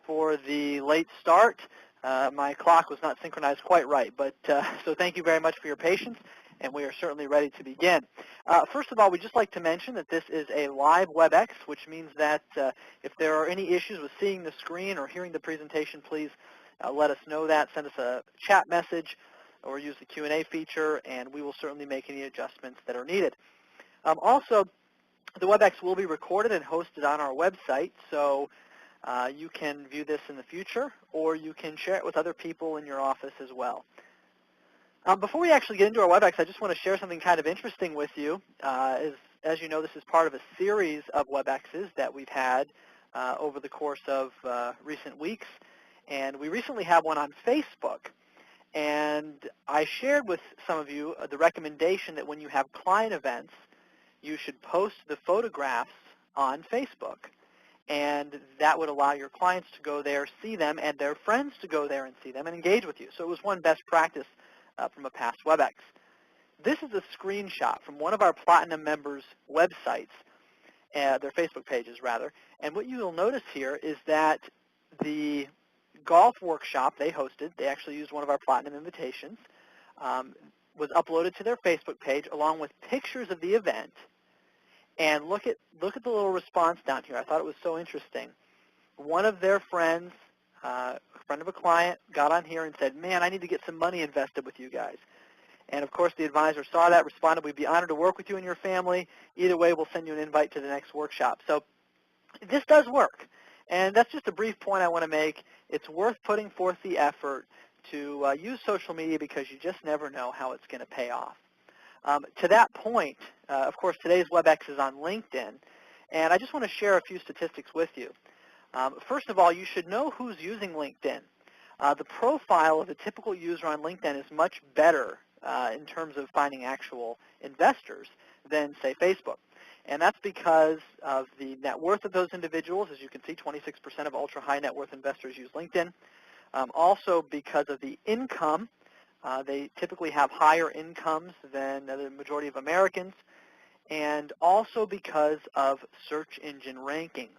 for the late start. My clock was not synchronized quite right, but so thank you very much for your patience, and we are certainly ready to begin. First of all, we'd just like to mention that this is a live WebEx, which means that if there are any issues with seeing the screen or hearing the presentation, please let us know that. Send us a chat message or use the Q&A feature, and we will certainly make any adjustments that are needed. Also, the WebEx will be recorded and hosted on our website, so you can view this in the future, or you can share it with other people in your office as well. Before we actually get into our WebEx, I just want to share something kind of interesting with you. As you know, this is part of a series of WebExes that we've had over the course of recent weeks, and we recently have one on Facebook. And I shared with some of you the recommendation that when you have client events, you should post the photographs on Facebook. And that would allow your clients to go there, see them, and their friends to go there and see them and engage with you. So it was one best practice from a past WebEx. This is a screenshot from one of our Platinum members' websites, their Facebook pages rather. And what you will notice here is that the golf workshop they hosted, they actually used one of our Platinum invitations, was uploaded to their Facebook page along with pictures of the event. And look at the little response down here. I thought it was so interesting. One of their friends, a friend of a client, got on here and said, "Man, I need to get some money invested with you guys." And of course, the advisor saw that, responded, "We'd be honored to work with you and your family. Either way, we'll send you an invite to the next workshop." So this does work. And that's just a brief point I want to make. It's worth putting forth the effort to use social media because you just never know how it's going to pay off. To that point, of course, today's WebEx is on LinkedIn, and I just want to share a few statistics with you. First of all, you should know who's using LinkedIn. The profile of a typical user on LinkedIn is much better in terms of finding actual investors than, say, Facebook. And that's because of the net worth of those individuals. As you can see, 26% of ultra-high net worth investors use LinkedIn. Also because of the income. They typically have higher incomes than the majority of Americans. And also because of search engine rankings.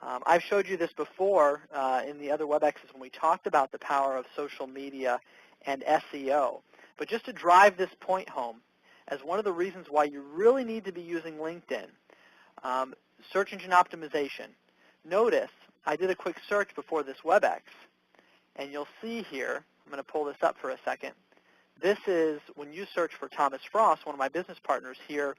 I've showed you this before in the other WebExes when we talked about the power of social media and SEO. But just to drive this point home, as one of the reasons why you really need to be using LinkedIn, search engine optimization. Notice I did a quick search before this WebEx, and you'll see here, I'm going to pull this up for a second. This is when you search for Thomas Frost, one of my business partners here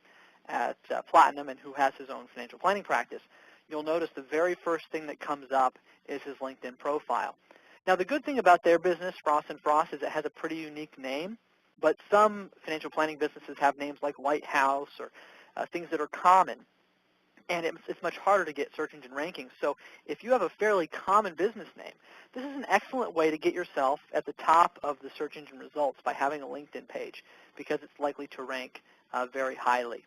at Platinum and who has his own financial planning practice. You'll notice the very first thing that comes up is his LinkedIn profile. Now, the good thing about their business, Frost & Frost, is it has a pretty unique name. But some financial planning businesses have names like Lighthouse or things that are common, and it's much harder to get search engine rankings. So if you have a fairly common business name, this is an excellent way to get yourself at the top of the search engine results by having a LinkedIn page because it's likely to rank very highly.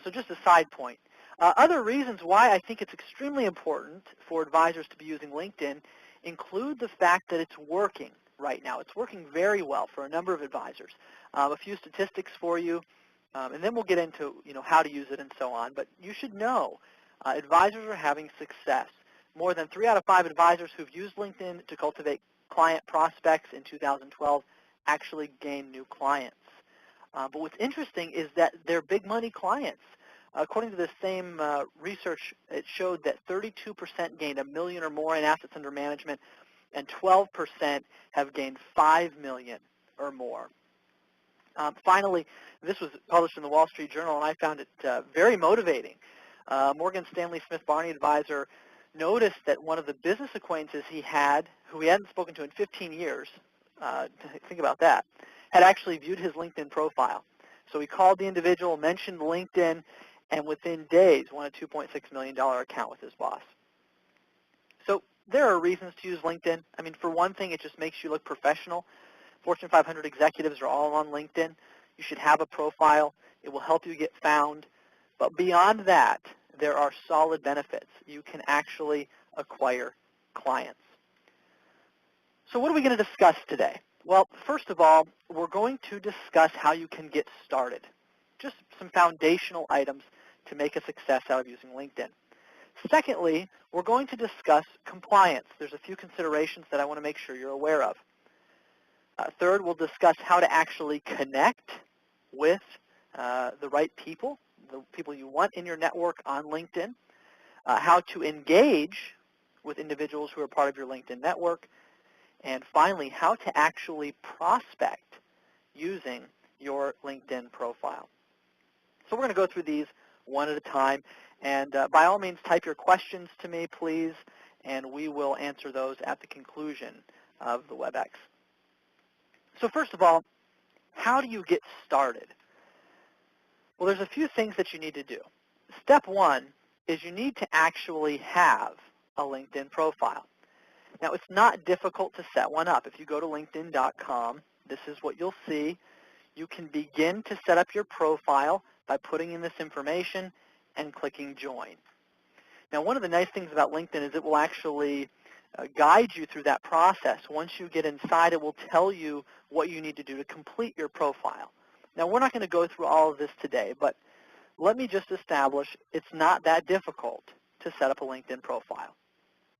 So just a side point. Other reasons why I think it's extremely important for advisors to be using LinkedIn include the fact that it's working. Right now. It's working very well for a number of advisors. A few statistics for you, and then we'll get into how to use it and so on. But you should know advisors are having success. More than 3 out of 5 advisors who've used LinkedIn to cultivate client prospects in 2012 actually gained new clients. But what's interesting is that they're big money clients. According to the same research, it showed that 32% gained $1 million or more in assets under management, and 12% have gained $5 million or more. Finally, this was published in the Wall Street Journal, and I found it very motivating. Morgan Stanley Smith Barney advisor noticed that one of the business acquaintances he had, who he hadn't spoken to in 15 years, think about that, had actually viewed his LinkedIn profile. So he called the individual, mentioned LinkedIn, and within days won a $2.6 million account with his boss. So there are reasons to use LinkedIn. I mean, for one thing, it just makes you look professional. Fortune 500 executives are all on LinkedIn. You should have a profile. It will help you get found. But beyond that, there are solid benefits. You can actually acquire clients. So what are we going to discuss today? Well, first of all, we're going to discuss how you can get started. Just some foundational items to make a success out of using LinkedIn. Secondly, we're going to discuss compliance. There's a few considerations that I want to make sure you're aware of. Third, we'll discuss how to actually connect with the right people, the people you want in your network on LinkedIn, how to engage with individuals who are part of your LinkedIn network, and finally, how to actually prospect using your LinkedIn profile. So we're going to go through these one at a time, and by all means, type your questions to me, please, and we will answer those at the conclusion of the WebEx. So first of all, how do you get started? Well, there's a few things that you need to do. Step one is you need to actually have a LinkedIn profile. Now, it's not difficult to set one up. If you go to linkedin.com, this is what you'll see. You can begin to set up your profile by putting in this information and clicking Join. Now, one of the nice things about LinkedIn is it will actually guide you through that process. Once you get inside, it will tell you what you need to do to complete your profile. Now, we're not going to go through all of this today, but let me just establish it's not that difficult to set up a LinkedIn profile.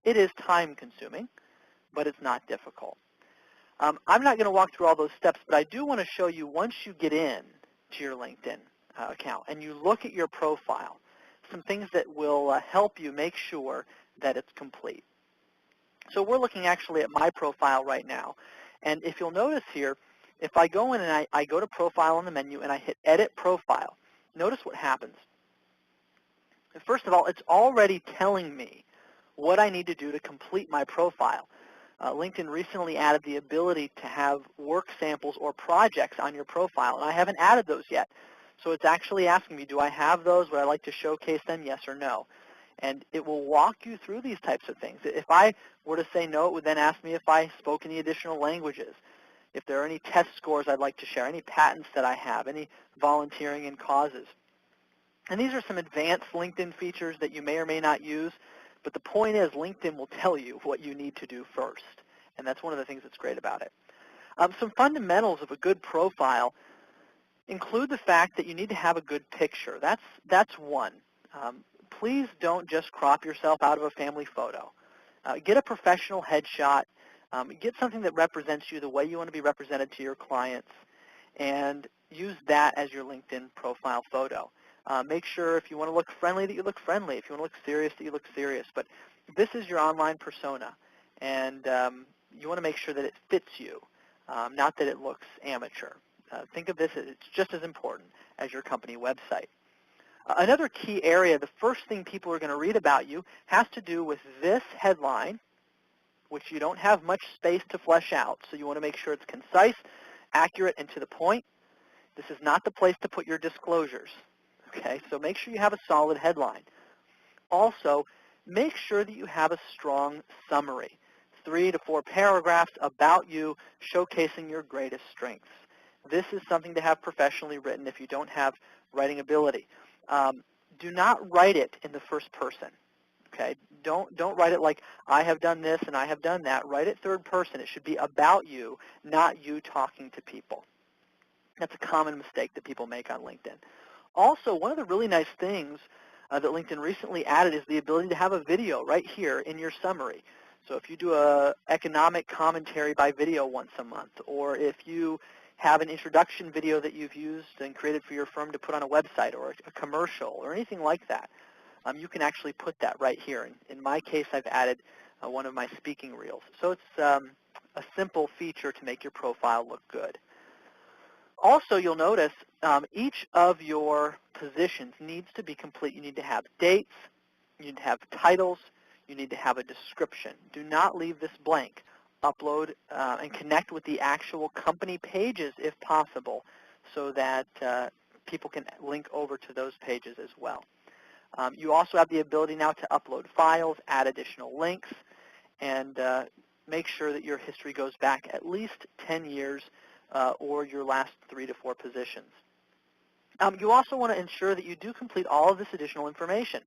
It is time-consuming, but it's not difficult. I'm not going to walk through all those steps, but I do want to show you once you get in to your LinkedIn account and you look at your profile, some things that will help you make sure that it's complete. So we're looking actually at my profile right now. And if you'll notice here, if I go in and I go to Profile on the menu and I hit Edit Profile, notice what happens. First of all, it's already telling me what I need to do to complete my profile. LinkedIn recently added the ability to have work samples or projects on your profile, and I haven't added those yet. So it's actually asking me, do I have those? Would I like to showcase them, yes or no? And it will walk you through these types of things. If I were to say no, it would then ask me if I spoke any additional languages, if there are any test scores I'd like to share, any patents that I have, any volunteering and causes. And these are some advanced LinkedIn features that you may or may not use, but the point is LinkedIn will tell you what you need to do first, and that's one of the things that's great about it. Some fundamentals of a good profile include the fact that you need to have a good picture. That's one. Please don't just crop yourself out of a family photo. Get a professional headshot. Get something that represents you the way you want to be represented to your clients, and use that as your LinkedIn profile photo. Make sure if you want to look friendly that you look friendly. If you want to look serious that you look serious. But this is your online persona, and you want to make sure that it fits you, not that it looks amateur. Think of this as it's just as important as your company website. Another key area, the first thing people are going to read about you, has to do with this headline, which you don't have much space to flesh out. So you want to make sure it's concise, accurate, and to the point. This is not the place to put your disclosures. Okay, so make sure you have a solid headline. Also, make sure that you have a strong summary, 3 to 4 paragraphs about you, showcasing your greatest strengths. This is something to have professionally written if you don't have writing ability. Do not write it in the first person. Okay, don't write it like I have done this and I have done that. Write it third person. It should be about you, not you talking to people. That's a common mistake that people make on LinkedIn. Also, one of the really nice things that LinkedIn recently added is the ability to have a video right here in your summary. So if you do an economic commentary by video once a month, or if you have an introduction video that you've used and created for your firm to put on a website or a commercial or anything like that, you can actually put that right here. In my case, I've added one of my speaking reels. So it's a simple feature to make your profile look good. Also, you'll notice each of your positions needs to be complete. You need to have dates, you need to have titles, you need to have a description. Do not leave this blank. Upload and connect with the actual company pages if possible so that people can link over to those pages as well. You also have the ability now to upload files, add additional links, and make sure that your history goes back at least 10 years or your last 3 to 4 positions. You also want to ensure that you do complete all of this additional information.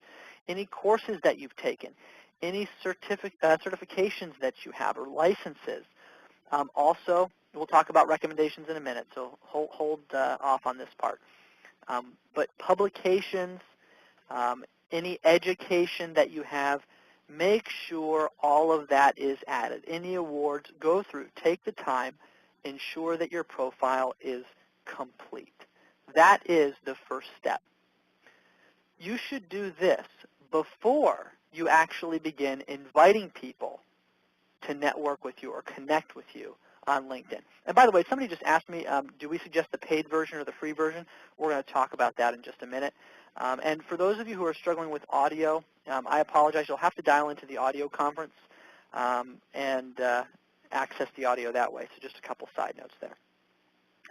Any courses that you've taken, any certifications that you have or licenses. Also, we'll talk about recommendations in a minute, so hold off on this part. But publications, any education that you have, make sure all of that is added. Any awards, go through, take the time, ensure that your profile is complete. That is the first step. You should do this before you actually begin inviting people to network with you or connect with you on LinkedIn. And by the way, somebody just asked me, do we suggest the paid version or the free version? We're going to talk about that in just a minute. And for those of you who are struggling with audio, I apologize. You'll have to dial into the audio conference and access the audio that way. So just a couple side notes there.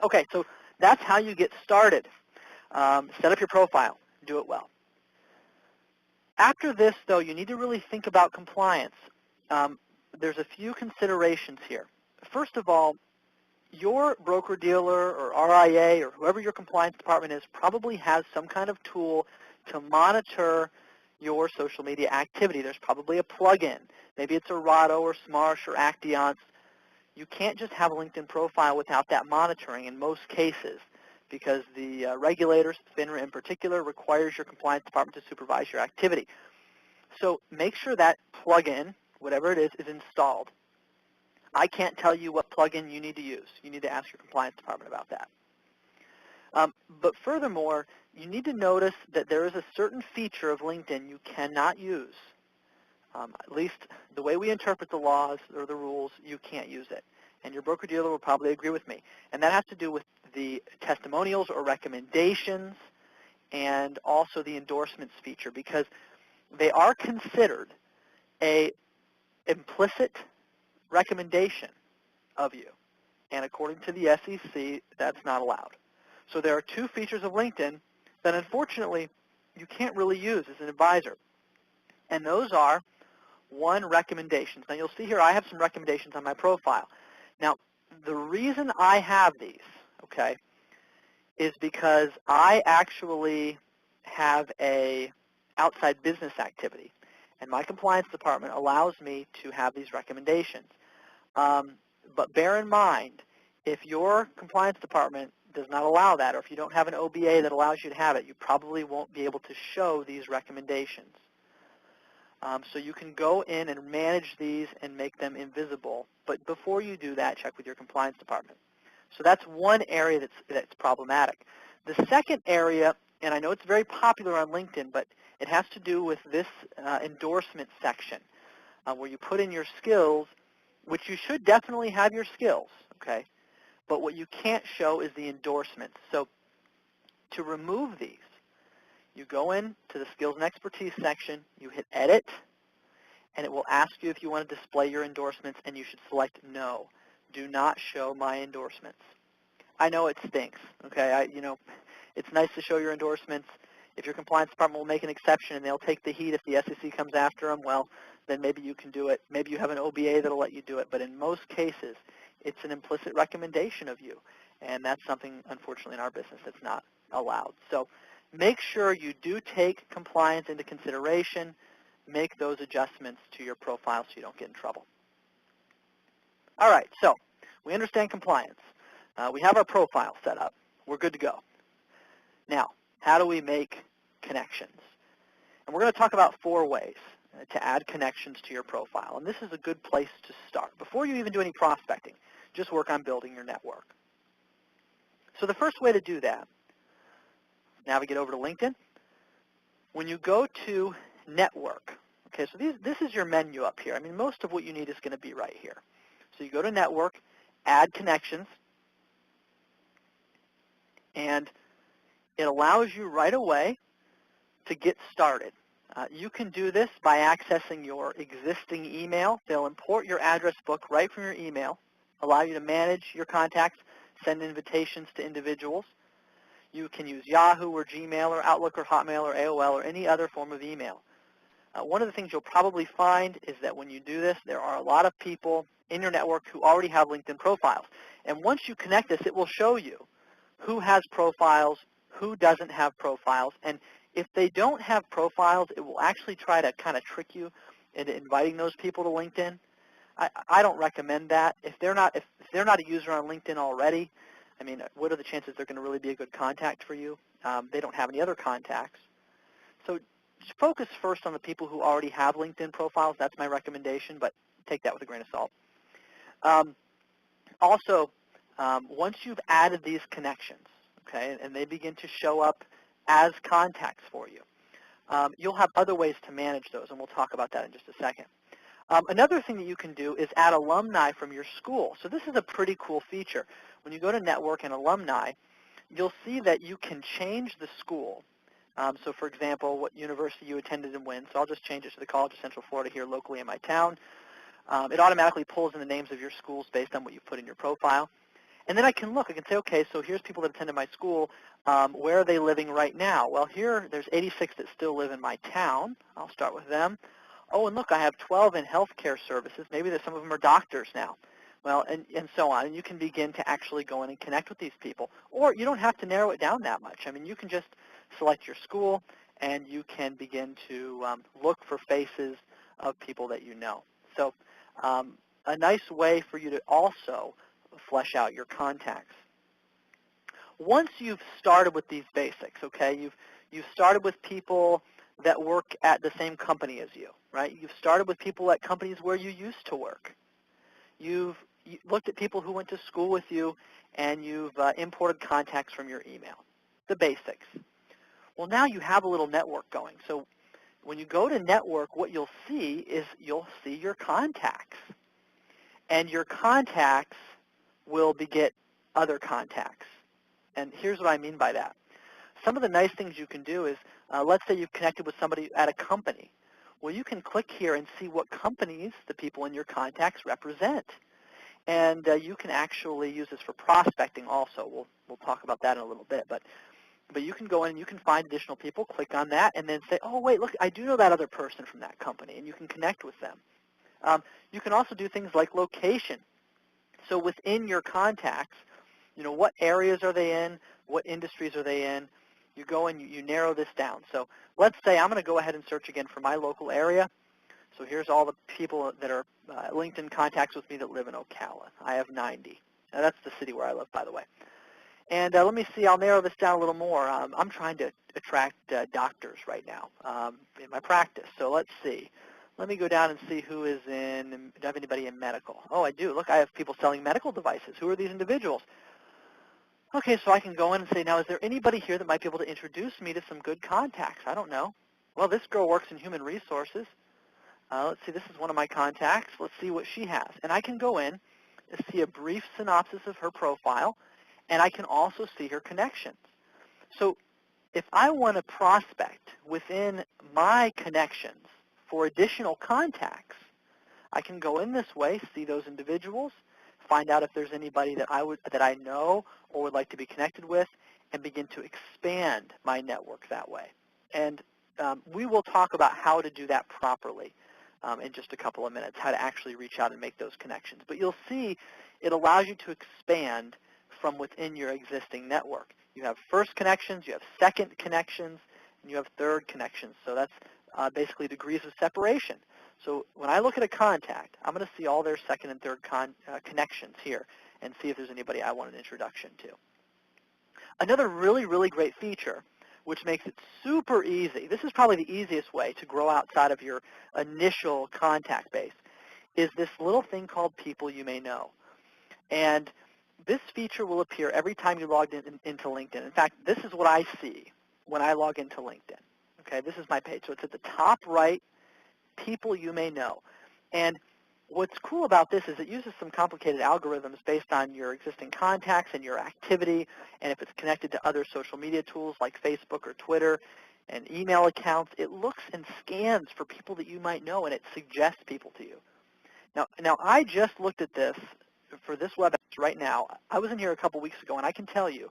Okay, so that's how you get started. Set up your profile. Do it well. After this, though, you need to really think about compliance. There's a few considerations here. First of all, your broker-dealer or RIA or whoever your compliance department is probably has some kind of tool to monitor your social media activity. There's probably a plug-in. Maybe it's Serato or Smarsh or Actiance. You can't just have a LinkedIn profile without that monitoring in most cases because the regulators, FINRA in particular, requires your compliance department to supervise your activity. So make sure that plug-in, whatever it is installed. I can't tell you what plugin you need to use. You need to ask your compliance department about that. But furthermore, you need to notice that there is a certain feature of LinkedIn you cannot use. At least the way we interpret the laws or the rules, you can't use it. And your broker-dealer will probably agree with me. And that has to do with the testimonials or recommendations and also the endorsements feature because they are considered a implicit recommendation of you. And according to the SEC, that's not allowed. So there are two features of LinkedIn that unfortunately you can't really use as an advisor. And those are, one, recommendations. Now you'll see here I have some recommendations on my profile. Now the reason I have these, okay, is because I actually have a outside business activity. And my compliance department allows me to have these recommendations. But bear in mind, if your compliance department does not allow that, or if you don't have an OBA that allows you to have it, you probably won't be able to show these recommendations. So you can go in and manage these and make them invisible. But before you do that, check with your compliance department. So that's one area that's problematic. The second area, and I know it's very popular on LinkedIn, but it has to do with this endorsement section where you put in your skills, which you should definitely have your skills, okay? But what you can't show is the endorsements. So to remove these, you go into the skills and expertise section, you hit edit, and it will ask you if you want to display your endorsements, and you should select no. Do not show my endorsements. I know it stinks, okay? It's nice to show your endorsements. If your compliance department will make an exception and they'll take the heat if the SEC comes after them, well, then maybe you can do it. Maybe you have an OBA that will let you do it. But in most cases, it's an implicit recommendation of you. And that's something, unfortunately, in our business that's not allowed. So make sure you do take compliance into consideration. Make those adjustments to your profile so you don't get in trouble. All right, so we understand compliance. We have our profile set up. We're good to go. Now, how do we make connections? And we're going to talk about 4 ways to add connections to your profile. And this is a good place to start. Before you even do any prospecting, just work on building your network. So the first way to do that, navigate over to LinkedIn. When you go to network, okay, so this is your menu up here. I mean, most of what you need is going to be right here. So you go to network, add connections, and it allows you right away to get started. You can do this by accessing your existing email. They'll import your address book right from your email, allow you to manage your contacts, send invitations to individuals. You can use Yahoo or Gmail or Outlook or Hotmail or AOL or any other form of email. One of the things you'll probably find is that when you do this, there are a lot of people in your network who already have LinkedIn profiles. And once you connect this, it will show you who has profiles, who doesn't have profiles, and if they don't have profiles, it will actually try to kind of trick you into inviting those people to LinkedIn. I don't recommend that. If they're not a user on LinkedIn already, I mean, what are the chances they're going to really be a good contact for you? They don't have any other contacts. So focus first on the people who already have LinkedIn profiles. That's my recommendation, but take that with a grain of salt. Also, once you've added these connections, okay, and they begin to show up as contacts for you, you'll have other ways to manage those, and we'll talk about that in just a second. Another thing that you can do is add alumni from your school. So this is a pretty cool feature. When you go to Network and Alumni, you'll see that you can change the school. So for example, what university you attended and when. So I'll just change it to the College of Central Florida here locally in my town. It automatically pulls in the names of your schools based on what you put in your profile. And then I can look. I can say, okay, so here's people that attended my school. Where are they living right now? Well, here there's 86 that still live in my town. I'll start with them. Oh, and look, I have 12 in healthcare services. Maybe some of them are doctors now. Well, and so on. And you can begin to actually go in and connect with these people. Or you don't have to narrow it down that much. I mean, you can just select your school, and you can begin to look for faces of people that you know. So a nice way for you to also flesh out your contacts. Once you've started with these basics, okay, you've started with people that work at the same company as you, right? You've started with people at companies where you used to work. You've looked at people who went to school with you, and you've imported contacts from your email, the basics. Well, now you have a little network going. So when you go to Network, what you'll see is you'll see your contacts. And your contacts will beget other contacts. And here's what I mean by that. Some of the nice things you can do is, let's say you've connected with somebody at a company. Well, you can click here and see what companies the people in your contacts represent. And you can actually use this for prospecting also. We'll talk about that in a little bit. But you can go in and you can find additional people, click on that, and then say, oh, wait, look, I do know that other person from that company, and you can connect with them. You can also do things like location. So within your contacts, you know, what areas are they in? What industries are they in? You go and you narrow this down. So let's say I'm going to go ahead and search again for my local area. So here's all the people that are LinkedIn contacts with me that live in Ocala. I have 90. Now that's the city where I live, by the way. And let me see, I'll narrow this down a little more. I'm trying to attract doctors right now in my practice. So let's see. Let me go down and see who is in, do I have anybody in medical? Oh, I do. Look, I have people selling medical devices. Who are these individuals? Okay, so I can go in and say, now, is there anybody here that might be able to introduce me to some good contacts? I don't know. Well, this girl works in human resources. Let's see, this is one of my contacts. Let's see what she has. And I can go in and see a brief synopsis of her profile, and I can also see her connections. So if I want to prospect within my connections for additional contacts, I can go in this way, see those individuals, find out if there's anybody that I know or would like to be connected with, and begin to expand my network that way. And we will talk about how to do that properly in just a couple of minutes, how to actually reach out and make those connections. But you'll see it allows you to expand from within your existing network. You have first connections, you have second connections, and you have third connections. So that's basically degrees of separation. So when I look at a contact, I'm going to see all their second and third connections here and see if there's anybody I want an introduction to. Another really, really great feature, which makes it super easy, this is probably the easiest way to grow outside of your initial contact base, is this little thing called People You May Know. And this feature will appear every time you log into LinkedIn. In fact, this is what I see when I log into LinkedIn. Okay, this is my page. So it's at the top right, People You May Know. And what's cool about this is it uses some complicated algorithms based on your existing contacts and your activity, and if it's connected to other social media tools like Facebook or Twitter and email accounts, it looks and scans for people that you might know, and it suggests people to you. Now I just looked at this for this WebEx right now. I was in here a couple weeks ago, and I can tell you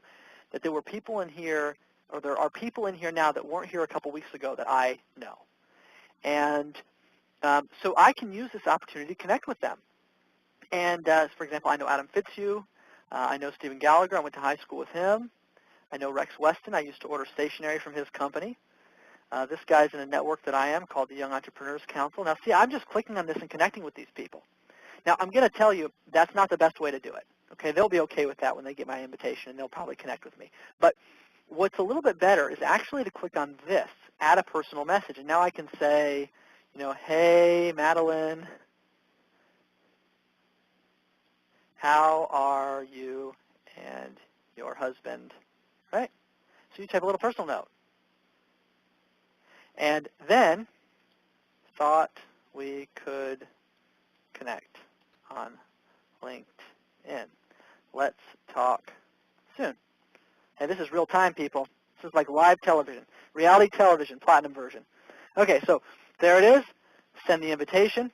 that there were people in here, or there are people in here now that weren't here a couple weeks ago that I know. And so I can use this opportunity to connect with them. And for example, I know Adam Fitzhugh. I know Stephen Gallagher. I went to high school with him. I know Rex Weston. I used to order stationery from his company. This guy's in a network that I am called the Young Entrepreneurs Council. Now, see, I'm just clicking on this and connecting with these people. Now, I'm going to tell you that's not the best way to do it. Okay, they'll be okay with that when they get my invitation, and they'll probably connect with me. But what's a little bit better is actually to click on this add a personal message. And now I can say, hey, Madeline, how are you and your husband, right? So you type a little personal note. And then, thought we could connect on LinkedIn. Let's talk soon. And this is real time, people. This is like live television, reality television, platinum version. Okay, so there it is. Send the invitation.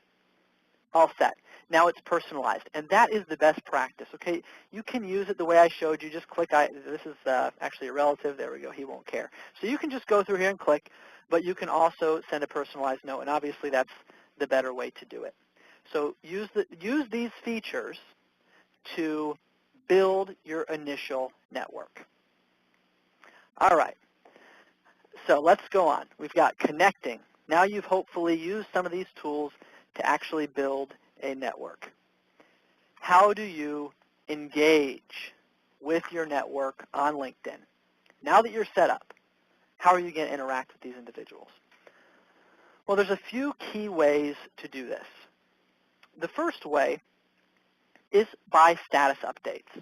All set. Now it's personalized, and that is the best practice. Okay, you can use it the way I showed you. Just click. This is actually a relative. There we go. He won't care. So you can just go through here and click, but you can also send a personalized note, and obviously that's the better way to do it. So use these features to build your initial network. All right. So let's go on. We've got connecting. Now you've hopefully used some of these tools to actually build a network. How do you engage with your network on LinkedIn? Now that you're set up, how are you going to interact with these individuals? Well, there's a few key ways to do this. The first way is by status updates.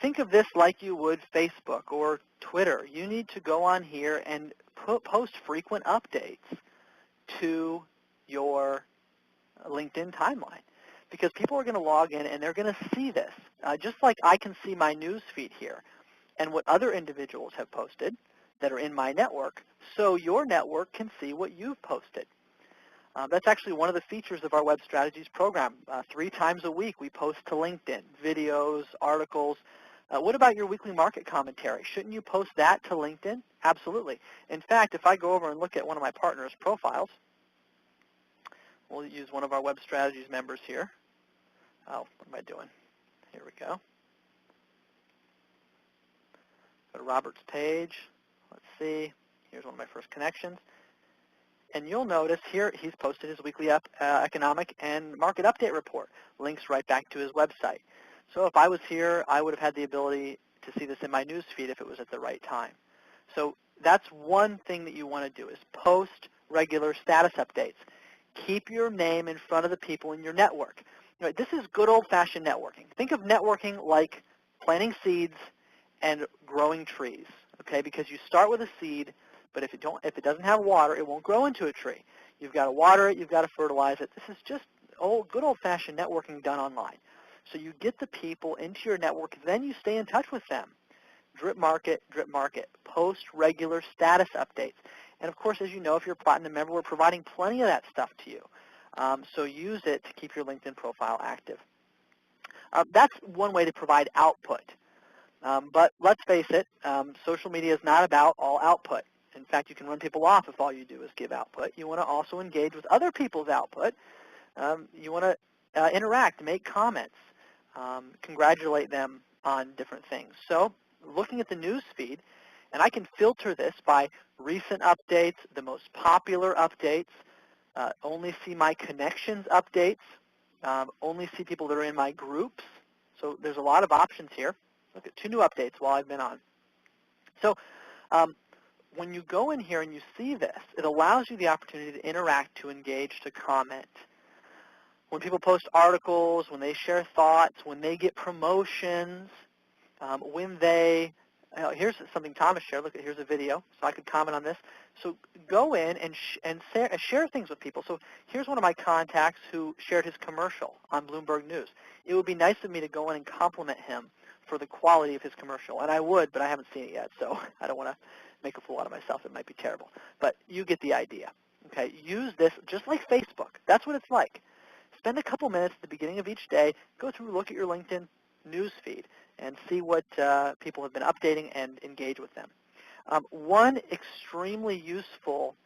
Think of this like you would Facebook or Twitter. You need to go on here and post frequent updates to your LinkedIn timeline, because people are going to log in and they're going to see this. Just like I can see my news feed here and what other individuals have posted that are in my network, so your network can see what you've posted. That's actually one of the features of our Web Strategies program. 3 times a week we post to LinkedIn, videos, articles. What about your weekly market commentary? Shouldn't you post that to LinkedIn? Absolutely. In fact, if I go over and look at one of my partners' profiles, we'll use one of our Web Strategies members here. Oh, what am I doing? Here we go. Go to Robert's page. Let's see. Here's one of my first connections. And you'll notice here he's posted his weekly economic and market update report. Links right back to his website. So if I was here, I would have had the ability to see this in my news feed if it was at the right time. So that's one thing that you want to do, is post regular status updates. Keep your name in front of the people in your network. This is good old-fashioned networking. Think of networking like planting seeds and growing trees, okay? Because you start with a seed, but if it doesn't have water, it won't grow into a tree. You've got to water it, you've got to fertilize it. This is just good old-fashioned networking done online. So you get the people into your network, then you stay in touch with them. Drip market, post regular status updates. And of course, as you know, if you're a Platinum member, we're providing plenty of that stuff to you. So use it to keep your LinkedIn profile active. That's one way to provide output. But let's face it, social media is not about all output. In fact, you can run people off if all you do is give output. You want to also engage with other people's output. You want to interact, make comments, congratulate them on different things. So looking at the news feed, and I can filter this by recent updates, the most popular updates, only see my connections updates, only see people that are in my groups. So there's a lot of options here. Look at 2 new updates while I've been on. So when you go in here and you see this, it allows you the opportunity to interact, to engage, to comment. When people post articles, when they share thoughts, when they get promotions, when they, here's something Thomas shared. Look, here's a video, so I could comment on this. So go in and share things with people. So here's one of my contacts who shared his commercial on Bloomberg News. It would be nice of me to go in and compliment him for the quality of his commercial, and I would, but I haven't seen it yet, so I don't want to make a fool out of myself. It might be terrible, but you get the idea. Okay, use this just like Facebook. That's what it's like. Spend a couple minutes at the beginning of each day, go through, look at your LinkedIn news feed, and see what people have been updating and engage with them. One extremely useful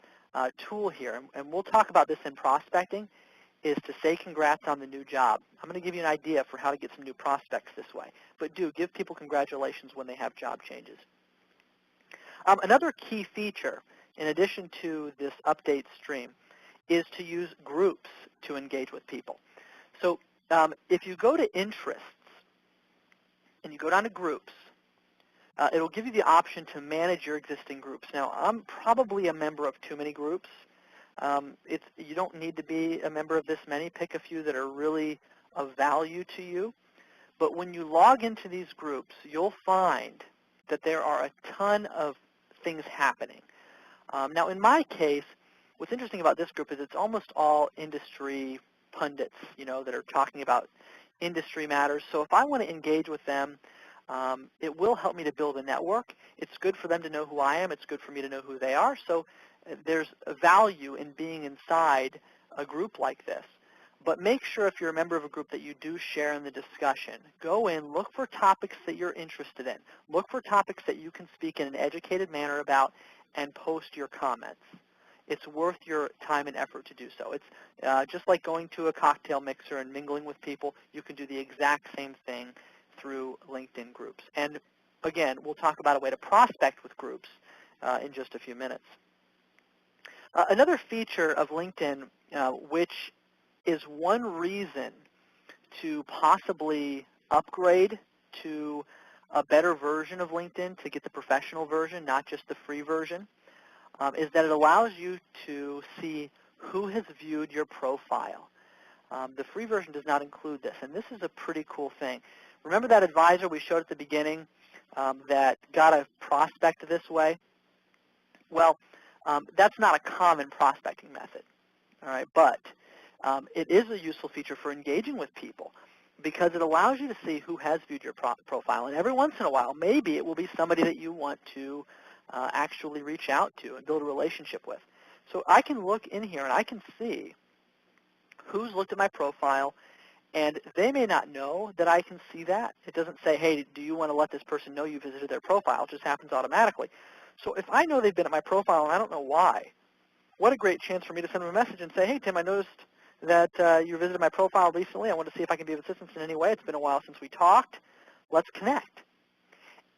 tool here, and we'll talk about this in prospecting, is to say congrats on the new job. I'm going to give you an idea for how to get some new prospects this way, but do give people congratulations when they have job changes. Another key feature, in addition to this update stream, is to use groups to engage with people. So if you go to interests and you go down to groups, it'll give you the option to manage your existing groups. Now, I'm probably a member of too many groups. You don't need to be a member of this many. Pick a few that are really of value to you. But when you log into these groups, you'll find that there are a ton of things happening. Now, in my case, what's interesting about this group is it's almost all industry pundits, that are talking about industry matters. So if I want to engage with them, it will help me to build a network. It's good for them to know who I am. It's good for me to know who they are. So there's a value in being inside a group like this. But make sure if you're a member of a group that you do share in the discussion. Go in, look for topics that you're interested in. Look for topics that you can speak in an educated manner about and post your comments. It's worth your time and effort to do so. It's just like going to a cocktail mixer and mingling with people. You can do the exact same thing through LinkedIn groups. And again, we'll talk about a way to prospect with groups in just a few minutes. Another feature of LinkedIn, which is one reason to possibly upgrade to a better version of LinkedIn, to get the professional version, not just the free version, is that it allows you to see who has viewed your profile. The free version does not include this, and this is a pretty cool thing. Remember that advisor we showed at the beginning that got a prospect this way? Well, that's not a common prospecting method, all right? But it is a useful feature for engaging with people because it allows you to see who has viewed your profile. And every once in a while, maybe it will be somebody that you want to actually reach out to and build a relationship with. So I can look in here and I can see who's looked at my profile, and they may not know that I can see that. It doesn't say, hey, do you want to let this person know you visited their profile? It just happens automatically. So if I know they've been at my profile and I don't know why, what a great chance for me to send them a message and say, hey, Tim, I noticed that you visited my profile recently. I want to see if I can be of assistance in any way. It's been a while since we talked. Let's connect.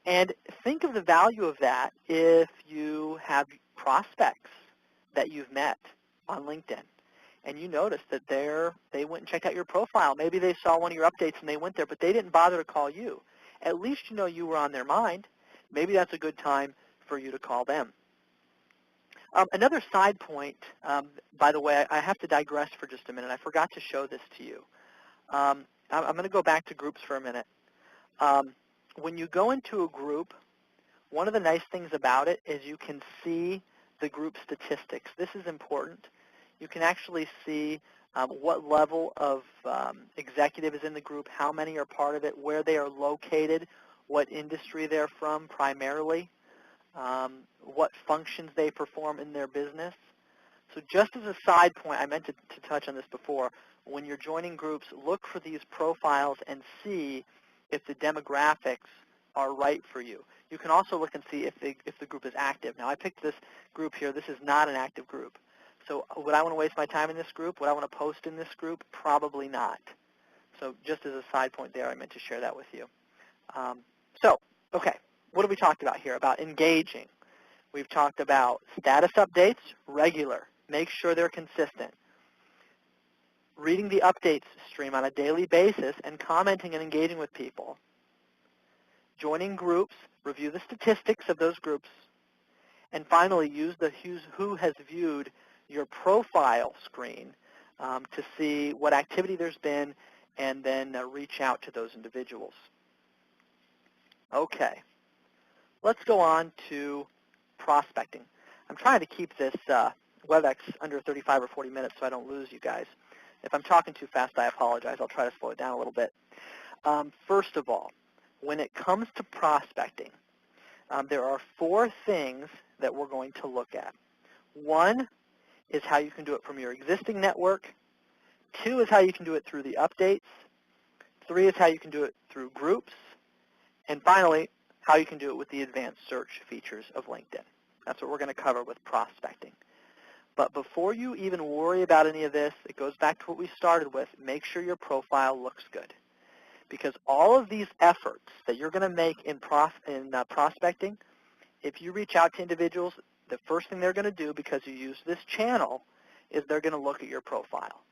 And think of the value of that if you have prospects that you've met on LinkedIn and you notice that they went and checked out your profile. Maybe they saw one of your updates and they went there, but they didn't bother to call you. At least you know you were on their mind. Maybe that's a good time for you to call them. Another side point, by the way, I have to digress for just a minute. I forgot to show this to you. I'm going to go back to groups for a minute. When you go into a group, one of the nice things about it is you can see the group statistics. This is important. You can actually see what level of executive is in the group, how many are part of it, where they are located, what industry they're from primarily, what functions they perform in their business. So just as a side point, I meant to touch on this before, when you're joining groups, look for these profiles and see if the demographics are right for you. You can also look and see if the group is active. Now, I picked this group here. This is not an active group. So would I want to waste my time in this group? Would I want to post in this group? Probably not. So just as a side point there, I meant to share that with you. Okay, what have we talked about here? About engaging. We've talked about status updates, regular. Make sure they're consistent. Reading the updates stream on a daily basis and commenting and engaging with people. Joining groups, review the statistics of those groups. And finally, use the who has viewed your profile screen to see what activity there's been and then reach out to those individuals. Okay, let's go on to prospecting. I'm trying to keep this WebEx under 35 or 40 minutes so I don't lose you guys. If I'm talking too fast, I apologize. I'll try to slow it down a little bit. First of all, when it comes to prospecting, there are 4 things that we're going to look at. 1 is how you can do it from your existing network. 2 is how you can do it through the updates. 3 is how you can do it through groups. And finally, how you can do it with the advanced search features of LinkedIn. That's what we're going to cover with prospecting. But before you even worry about any of this, it goes back to what we started with. Make sure your profile looks good. Because all of these efforts that you're going to make in prospecting, if you reach out to individuals, the first thing they're going to do, because you use this channel, is they're going to look at your profile.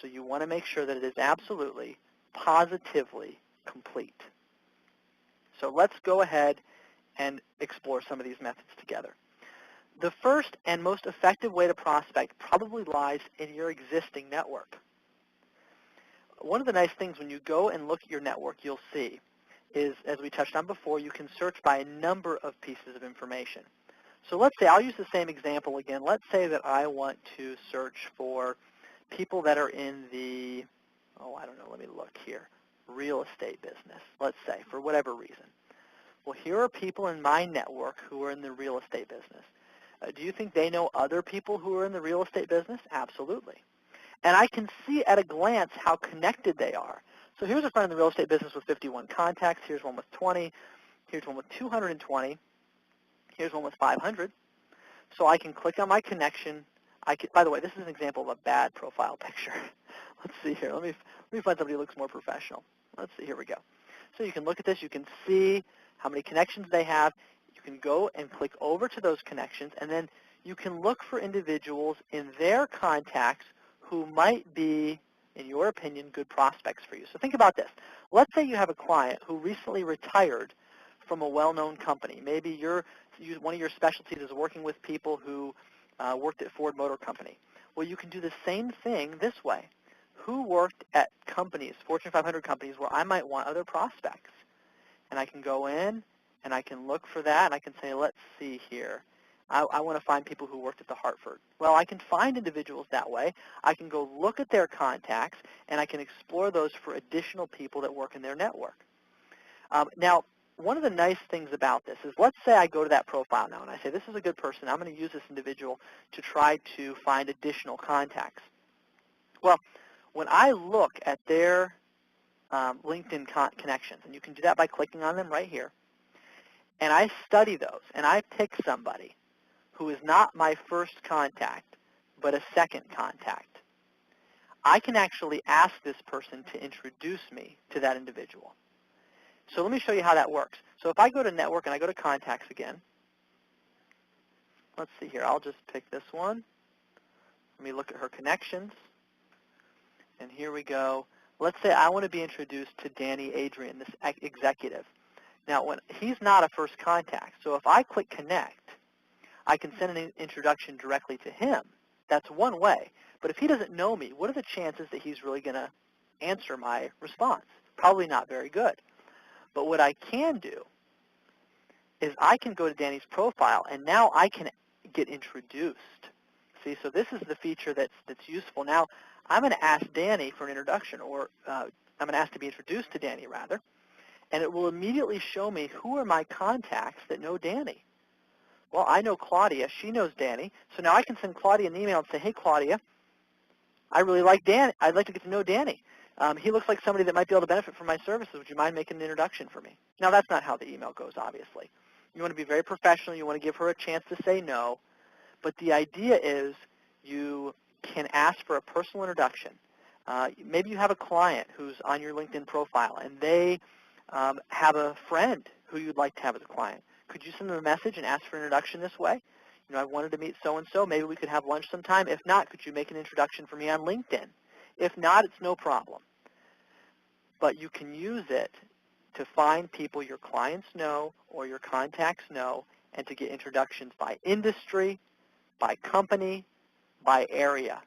So you want to make sure that it is absolutely, positively complete. So let's go ahead and explore some of these methods together. The first and most effective way to prospect probably lies in your existing network. One of the nice things when you go and look at your network you'll see is, as we touched on before, you can search by a number of pieces of information. So let's say, I'll use the same example again. Let's say that I want to search for people that are in the, I don't know, let me look here, real estate business, let's say, for whatever reason. Well, here are people in my network who are in the real estate business. Do you think they know other people who are in the real estate business? Absolutely. And I can see at a glance how connected they are. So here's a friend in the real estate business with 51 contacts. Here's one with 20. Here's one with 220. Here's one with 500. So I can click on my connection. By the way, this is an example of a bad profile picture. Let's see here. Let me find somebody who looks more professional. Let's see. Here we go. So you can look at this. You can see how many connections they have. You can go and click over to those connections, and then you can look for individuals in their contacts who might be, in your opinion, good prospects for you. So think about this. Let's say you have a client who recently retired from a well-known company. Maybe one of your specialties is working with people who worked at Ford Motor Company. Well, you can do the same thing this way. Who worked at companies, Fortune 500 companies, where I might want other prospects? And I can go in, and I can look for that, and I can say, let's see here. I want to find people who worked at the Hartford. Well, I can find individuals that way. I can go look at their contacts, and I can explore those for additional people that work in their network. Now, one of the nice things about this is, let's say I go to that profile now, and I say, this is a good person. I'm going to use this individual to try to find additional contacts. Well, when I look at their LinkedIn connections, and you can do that by clicking on them right here, and I study those, and I pick somebody who is not my first contact, but a second contact, I can actually ask this person to introduce me to that individual. So let me show you how that works. So if I go to Network and I go to Contacts again, let's see here. I'll just pick this one. Let me look at her connections. And here we go. Let's say I want to be introduced to Danny Adrian, this executive. Now, he's not a first contact. So if I click Connect, I can send an introduction directly to him. That's one way. But if he doesn't know me, what are the chances that he's really going to answer my response? Probably not very good. But what I can do is I can go to Danny's profile, and now I can get introduced. See, so this is the feature that's useful. Now, I'm going to ask Danny for an introduction, or I'm going to ask to be introduced to Danny, rather, and it will immediately show me who are my contacts that know Danny. Well, I know Claudia. She knows Danny. So now I can send Claudia an email and say, hey, Claudia, I really like Danny. I'd like to get to know Danny. He looks like somebody that might be able to benefit from my services. Would you mind making an introduction for me? Now, that's not how the email goes, obviously. You want to be very professional. You want to give her a chance to say no. But the idea is you can ask for a personal introduction. Maybe you have a client who's on your LinkedIn profile, and they have a friend who you'd like to have as a client. Could you send them a message and ask for an introduction this way? You know, I wanted to meet so-and-so. Maybe we could have lunch sometime. If not, could you make an introduction for me on LinkedIn? If not, it's no problem. But you can use it to find people your clients know or your contacts know, and to get introductions by industry, by company, by area.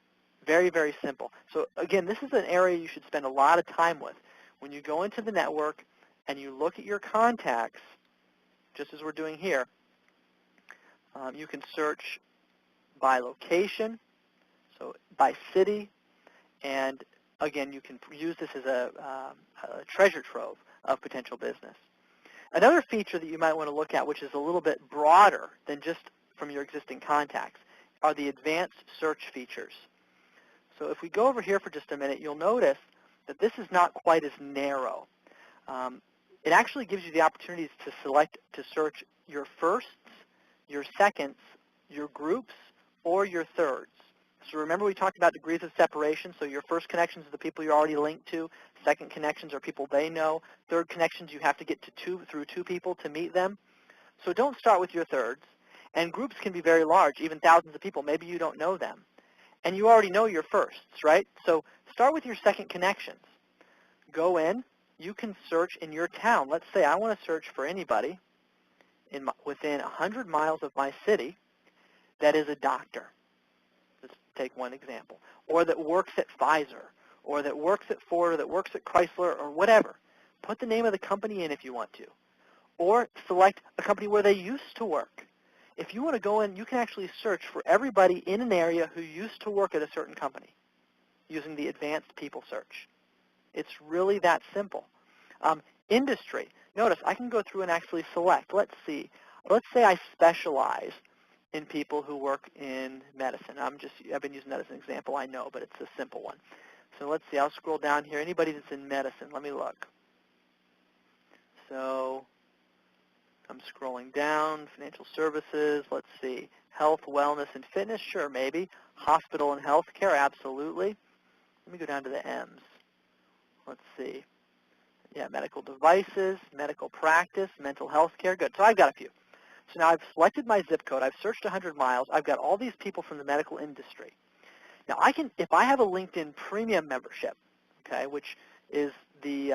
Very, very simple. So again, this is an area you should spend a lot of time with. When you go into the network and you look at your contacts, just as we're doing here, you can search by location, so by city, and again, you can use this as a treasure trove of potential business. Another feature that you might want to look at, which is a little bit broader than just from your existing contacts, are the advanced search features. So if we go over here for just a minute, you'll notice that this is not quite as narrow. It actually gives you the opportunities to select to search your firsts, your seconds, your groups, or your thirds. So remember we talked about degrees of separation. So your first connections are the people you're already linked to. Second connections are people they know. Third connections, you have to get to through two people to meet them. So don't start with your thirds. And groups can be very large, even thousands of people. Maybe you don't know them. And you already know your firsts, right? So start with your second connections. Go in. You can search in your town. Let's say I want to search for anybody within 100 miles of my city that is a doctor. Let's take one example. Or that works at Pfizer, or that works at Ford, or that works at Chrysler, or whatever. Put the name of the company in if you want to. Or select a company where they used to work. If you want to go in, you can actually search for everybody in an area who used to work at a certain company using the advanced people search. It's really that simple. Industry. Notice I can go through and actually select. Let's see. Let's say I specialize in people who work in medicine. I've been using that as an example, I know, but it's a simple one. So let's see. I'll scroll down here. Anybody that's in medicine, let me look. So I'm scrolling down, financial services, let's see, health, wellness, and fitness, sure, maybe. Hospital and healthcare, absolutely. Let me go down to the M's. Let's see. Yeah, medical devices, medical practice, mental health care, good. So I've got a few. So now I've selected my zip code, I've searched 100 miles, I've got all these people from the medical industry. Now I can, if I have a LinkedIn Premium membership, okay, which is the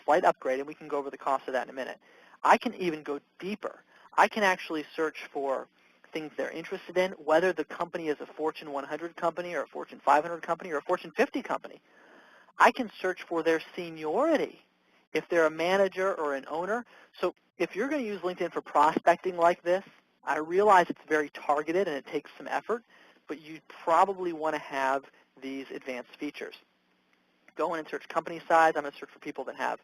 slight upgrade, and we can go over the cost of that in a minute, I can even go deeper. I can actually search for things they're interested in, whether the company is a Fortune 100 company or a Fortune 500 company or a Fortune 50 company. I can search for their seniority, if they're a manager or an owner. So if you're going to use LinkedIn for prospecting like this, I realize it's very targeted and it takes some effort, but you probably want to have these advanced features. Go in and search company size. I'm going to search for people that have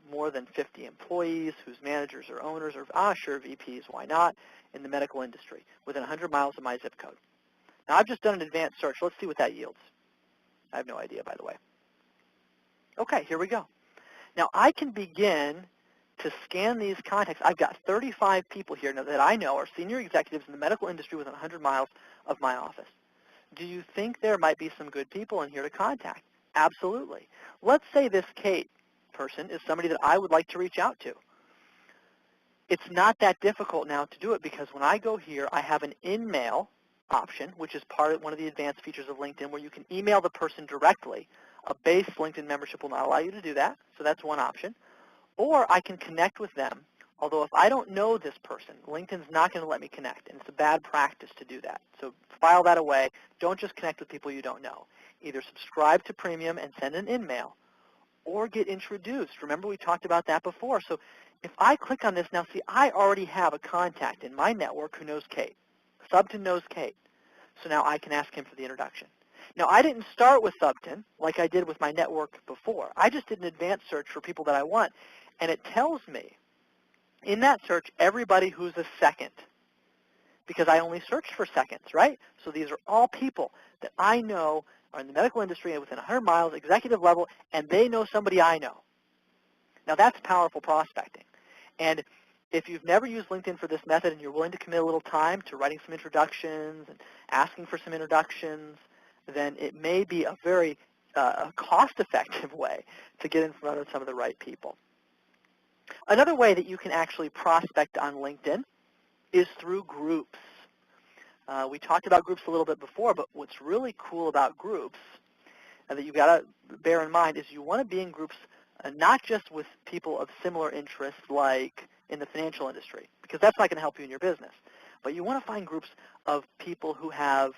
more than 50 employees, whose managers or owners are, sure, VPs, why not, in the medical industry, within 100 miles of my zip code. Now, I've just done an advanced search. Let's see what that yields. I have no idea, by the way. Okay, here we go. Now, I can begin to scan these contacts. I've got 35 people here now that I know are senior executives in the medical industry within 100 miles of my office. Do you think there might be some good people in here to contact? Absolutely. Let's say this Kate person is somebody that I would like to reach out to. It's not that difficult now to do it because when I go here, I have an in-mail option, which is one of the advanced features of LinkedIn, where you can email the person directly. A base LinkedIn membership will not allow you to do that, so that's one option. Or I can connect with them, although if I don't know this person, LinkedIn's not going to let me connect, and it's a bad practice to do that. So file that away. Don't just connect with people you don't know. Either subscribe to Premium and send an in-mail, or get introduced. Remember, we talked about that before. So if I click on this now, see, I already have a contact in my network who knows Kate. Subton knows Kate. So now I can ask him for the introduction. Now, I didn't start with Subton like I did with my network before. I just did an advanced search for people that I want, and it tells me in that search everybody who's a second, because I only searched for seconds, right? So these are all people that I know are in the medical industry and within 100 miles, executive level, and they know somebody I know. Now, that's powerful prospecting. And if you've never used LinkedIn for this method and you're willing to commit a little time to writing some introductions and asking for some introductions, then it may be a very cost-effective way to get in front of some of the right people. Another way that you can actually prospect on LinkedIn is through groups. We talked about groups a little bit before, but what's really cool about groups that you've got to bear in mind is you want to be in groups not just with people of similar interests like in the financial industry, because that's not going to help you in your business, but you want to find groups of people who have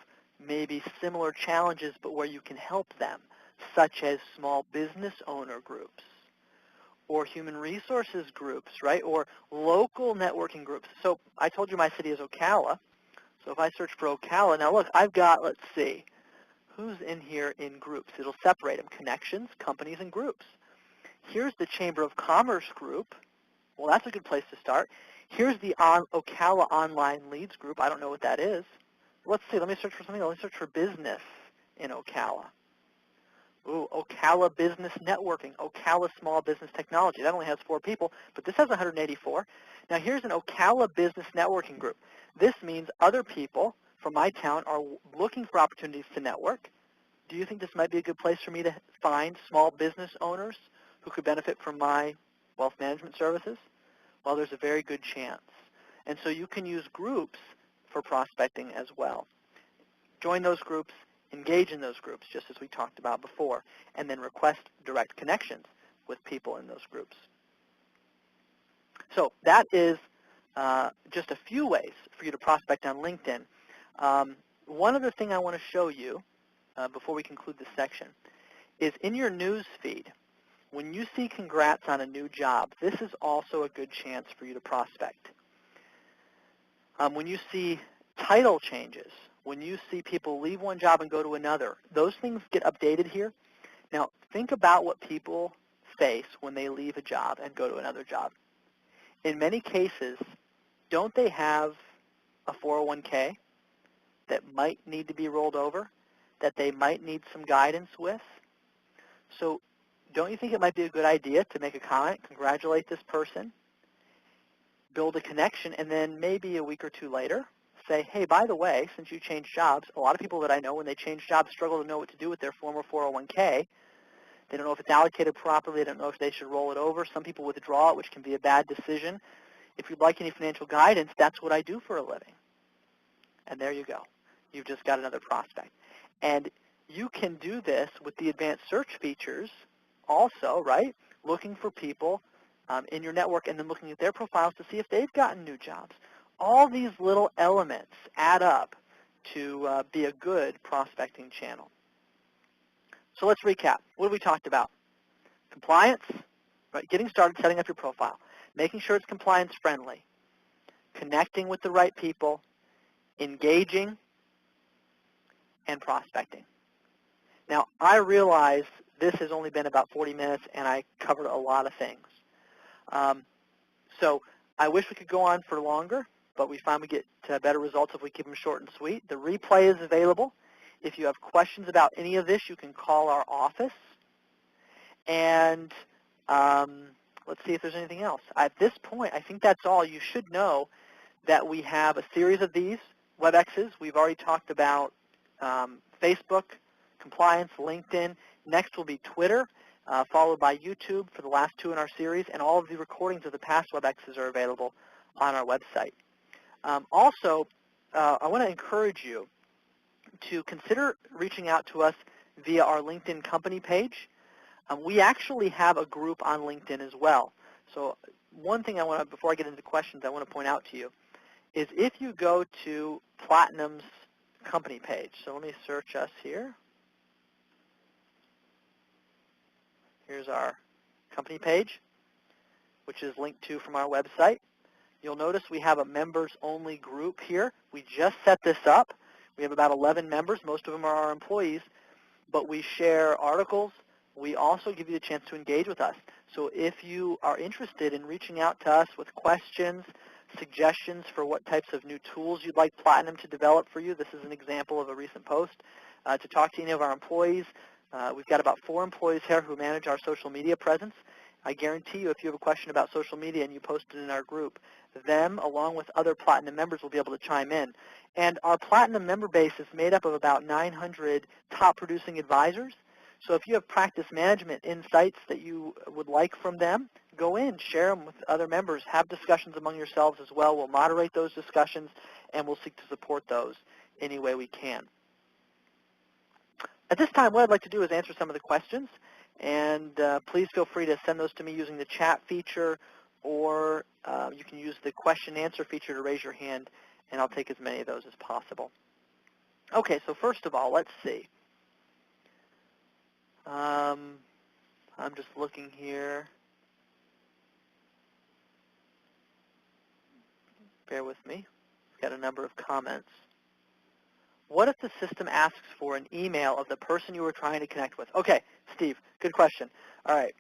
maybe similar challenges but where you can help them, such as small business owner groups or human resources groups, right, or local networking groups. So I told you my city is Ocala. So if I search for Ocala, now look, I've got, let's see, who's in here in groups? It'll separate them, connections, companies, and groups. Here's the Chamber of Commerce group. Well, that's a good place to start. Here's the Ocala Online Leads group. I don't know what that is. Let's see, let me search for something. Let me search for business in Ocala. Ooh, Ocala Business Networking, Ocala Small Business Technology. That only has 4 people, but this has 184. Now here's an Ocala Business Networking group. This means other people from my town are looking for opportunities to network. Do you think this might be a good place for me to find small business owners who could benefit from my wealth management services? Well, there's a very good chance. And so you can use groups for prospecting as well. Join those groups, engage in those groups, just as we talked about before, and then request direct connections with people in those groups. So that is just a few ways for you to prospect on LinkedIn. One other thing I want to show you before we conclude this section is in your news feed, when you see congrats on a new job, this is also a good chance for you to prospect. When you see title changes, when you see people leave one job and go to another, those things get updated here. Now, think about what people face when they leave a job and go to another job. In many cases, don't they have a 401k that might need to be rolled over, that they might need some guidance with? So don't you think it might be a good idea to make a comment, congratulate this person, build a connection, and then maybe a week or two later say, hey, by the way, since you changed jobs, a lot of people that I know when they change jobs struggle to know what to do with their former 401k. They don't know if it's allocated properly. They don't know if they should roll it over. Some people withdraw it, which can be a bad decision. If you'd like any financial guidance, that's what I do for a living. And there you go. You've just got another prospect. And you can do this with the advanced search features also, right? Looking for people in your network and then looking at their profiles to see if they've gotten new jobs. All these little elements add up to be a good prospecting channel. So let's recap. What have we talked about? Compliance, right? Getting started, setting up your profile, making sure it's compliance friendly, connecting with the right people, engaging, and prospecting. Now, I realize this has only been about 40 minutes and I covered a lot of things. So I wish we could go on for longer, but we find we get better results if we keep them short and sweet. The replay is available. If you have questions about any of this, you can call our office. And let's see if there's anything else. At this point, I think that's all. You should know that we have a series of these WebExes. We've already talked about Facebook, compliance, LinkedIn. Next will be Twitter, followed by YouTube for the last two in our series, and all of the recordings of the past WebExes are available on our website. Also, I want to encourage you to consider reaching out to us via our LinkedIn company page. We actually have a group on LinkedIn as well. So one thing I want to, before I get into questions, I want to point out to you is if you go to Platinum's company page. So let me search us here. Here's our company page, which is linked to from our website. You'll notice we have a members-only group here. We just set this up. We have about 11 members. Most of them are our employees, but we share articles. We also give you a chance to engage with us. So if you are interested in reaching out to us with questions, suggestions for what types of new tools you'd like Platinum to develop for you, this is an example of a recent post, to talk to any of our employees. We've got about 4 employees here who manage our social media presence. I guarantee you if you have a question about social media and you post it in our group, them, along with other Platinum members, will be able to chime in. And our Platinum member base is made up of about 900 top producing advisors. So if you have practice management insights that you would like from them, go in, share them with other members, have discussions among yourselves as well. We'll moderate those discussions, and we'll seek to support those any way we can. At this time, what I'd like to do is answer some of the questions, and please feel free to send those to me using the chat feature, or you can use the question and answer feature to raise your hand, and I'll take as many of those as possible. Okay, so first of all, let's see. I'm just looking here. Bear with me. We've got a number of comments. What if the system asks for an email of the person you were trying to connect with? Okay, Steve, good question. All right,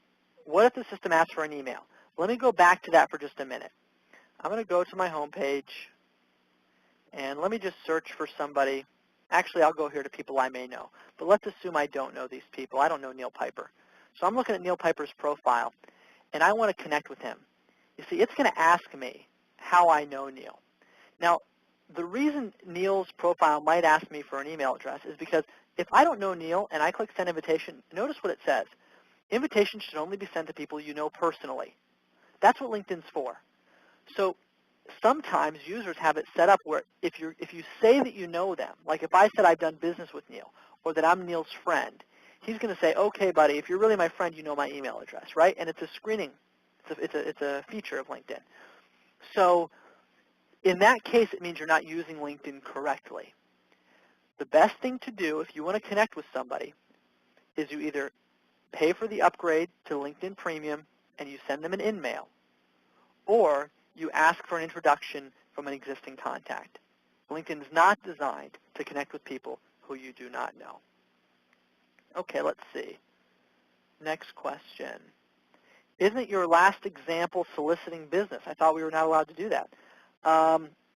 what if the system asks for an email? Let me go back to that for just a minute. I'm going to go to my home page, and let me just search for somebody. Actually, I'll go here to people I may know. But let's assume I don't know these people. I don't know Neil Piper. So I'm looking at Neil Piper's profile, and I want to connect with him. You see, it's going to ask me how I know Neil. Now, the reason Neil's profile might ask me for an email address is because if I don't know Neil and I click send invitation, notice what it says. Invitations should only be sent to people you know personally. That's what LinkedIn's for. So sometimes users have it set up where if you say that you know them, like if I said I've done business with Neil or that I'm Neil's friend, he's going to say, okay, buddy, if you're really my friend, you know my email address, right? And it's a screening. It's a feature of LinkedIn. So In that case, it means you're not using LinkedIn correctly. The best thing to do if you want to connect with somebody is you either pay for the upgrade to LinkedIn Premium and you send them an in-mail, or you ask for an introduction from an existing contact. LinkedIn is not designed to connect with people who you do not know. Okay, let's see. Next question. Isn't your last example soliciting business? I thought we were not allowed to do that.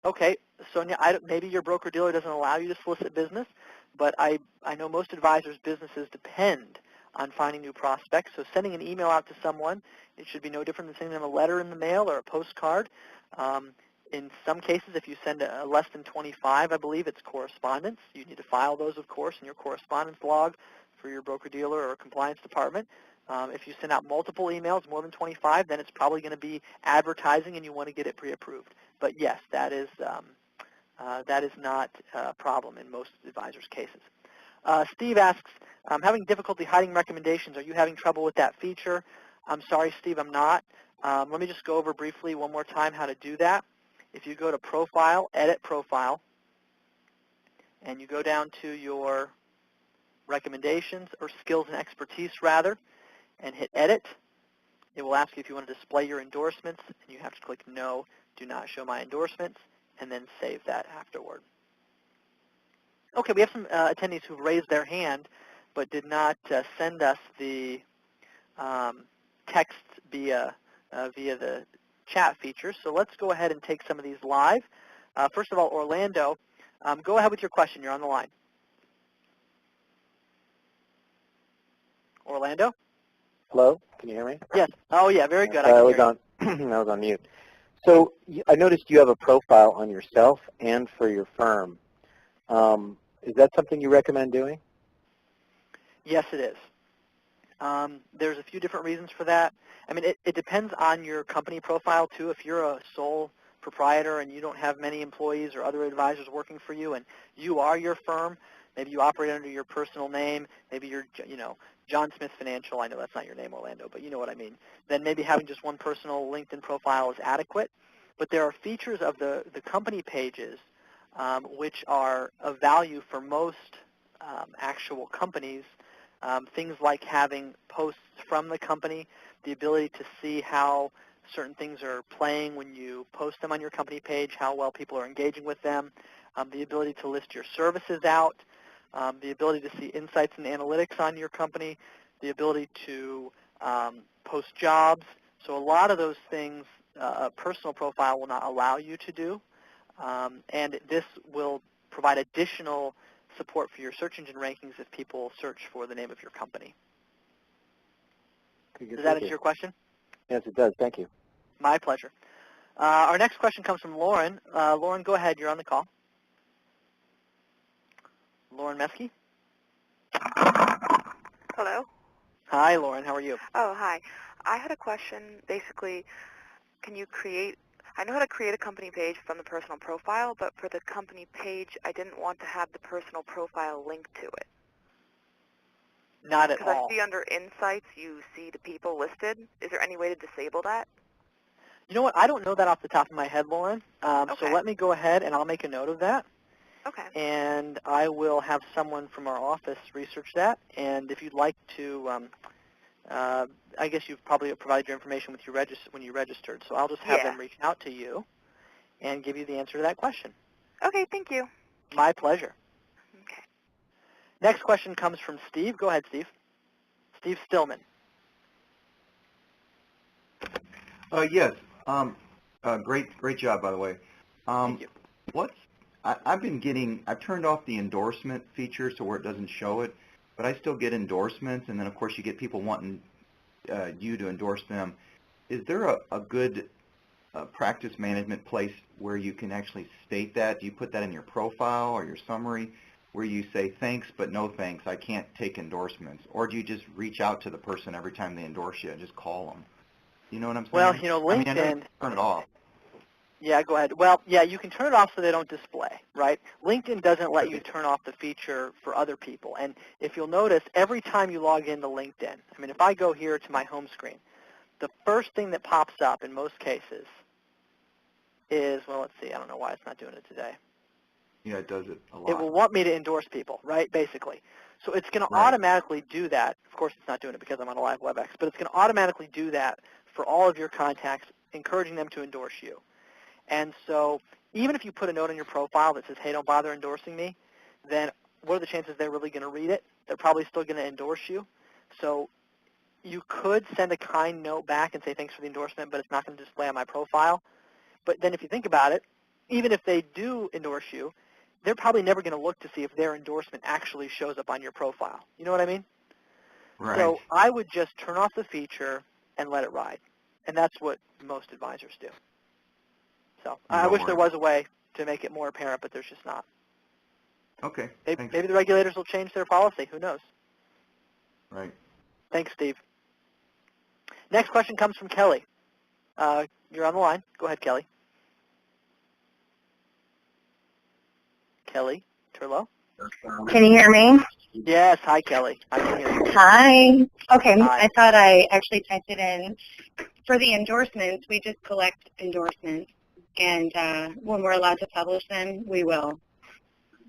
Okay, Sonia, maybe your broker-dealer doesn't allow you to solicit business, but I know most advisors' businesses depend on finding new prospects. So sending an email out to someone, it should be no different than sending them a letter in the mail or a postcard. In some cases, if you send a less than 25, I believe it's correspondence. You need to file those, of course, in your correspondence log for your broker-dealer or compliance department. If you send out multiple emails, more than 25, then it's probably going to be advertising and you want to get it pre-approved. But yes, that is not a problem in most advisors' cases. Steve asks, I'm having difficulty hiding recommendations. Are you having trouble with that feature? I'm sorry, Steve, I'm not. Let me just go over briefly one more time how to do that. If you go to Profile, Edit Profile, and you go down to your recommendations, or skills and expertise rather, and hit Edit, it will ask you if you want to display your endorsements, and you have to click No, do not show my endorsements, and then save that afterward. Okay, we have some attendees who raised their hand but did not send us the text via the chat feature. So let's go ahead and take some of these live. First of all, Orlando, go ahead with your question. You're on the line. Orlando? Hello, can you hear me? Yes. Oh, yeah, very good. I was on mute. So I noticed you have a profile on yourself and for your firm. Is that something you recommend doing? Yes, it is. There's a few different reasons for that. I mean, it depends on your company profile, too. If you're a sole proprietor and you don't have many employees or other advisors working for you and you are your firm, maybe you operate under your personal name, maybe you're, John Smith Financial, I know that's not your name, Orlando, but you know what I mean, then maybe having just one personal LinkedIn profile is adequate. But there are features of the company pages which are of value for most actual companies, things like having posts from the company, the ability to see how certain things are playing when you post them on your company page, how well people are engaging with them, the ability to list your services out, the ability to see insights and analytics on your company, the ability to post jobs. So a lot of those things a personal profile will not allow you to do, and this will provide additional support for your search engine rankings if people search for the name of your company. Does that answer your question? Yes, it does. Thank you. My pleasure. Our next question comes from Lauren. Lauren, go ahead. You're on the call. Lauren Meske? Hello? Hi, Lauren. How are you? Oh, hi. I had a question. Basically, I know how to create a company page from the personal profile, but for the company page, I didn't want to have the personal profile linked to it. Not at all. Because I see under Insights, you see the people listed. Is there any way to disable that? You know what? I don't know that off the top of my head, Lauren. Okay. So let me go ahead and I'll make a note of that. Okay. And I will have someone from our office research that. And if you'd like to, I guess you've probably provided your information with when you registered. So I'll just have them reach out to you and give you the answer to that question. Okay, thank you. My pleasure. Okay. Next question comes from Steve. Go ahead, Steve. Steve Stillman. Yes. Great job, by the way. Thank you. I've turned off the endorsement feature so where it doesn't show it, but I still get endorsements, and then of course you get people wanting you to endorse them. Is there a good practice management place where you can actually state that? Do you put that in your profile or your summary where you say, thanks, but no thanks, I can't take endorsements? Or do you just reach out to the person every time they endorse you and just call them? You know what I'm saying? Well, LinkedIn... I know you turn it off. Yeah, go ahead. Well, yeah, you can turn it off so they don't display, right? LinkedIn doesn't let you turn off the feature for other people. And if you'll notice, every time you log into LinkedIn, I mean, if I go here to my home screen, the first thing that pops up in most cases is, well, let's see. I don't know why it's not doing it today. Yeah, it does it a lot. It will want me to endorse people, right, basically. So it's going to Right. automatically do that. Of course, it's not doing it because I'm on a live WebEx, but it's going to automatically do that for all of your contacts, encouraging them to endorse you. And so even if you put a note on your profile that says, hey, don't bother endorsing me, then what are the chances they're really going to read it? They're probably still going to endorse you. So you could send a kind note back and say, thanks for the endorsement, but it's not going to display on my profile. But then if you think about it, even if they do endorse you, they're probably never going to look to see if their endorsement actually shows up on your profile. You know what I mean? Right. So I would just turn off the feature and let it ride. And that's what most advisors do. So I Don't wish there worry. was a way to make it more apparent, but there's just not. Okay. Maybe, Thanks. maybe the regulators will change their policy. Who knows? Right. Thanks, Steve. Next question comes from Kelly. You're on the line. Go ahead, Kelly. Kelly Turlow? Can you hear me? Yes. Hi, Kelly. I can hear you. Hi. Okay, Hi. I thought I actually typed it in. For the endorsements, we just collect endorsements, and when we're allowed to publish them, we will.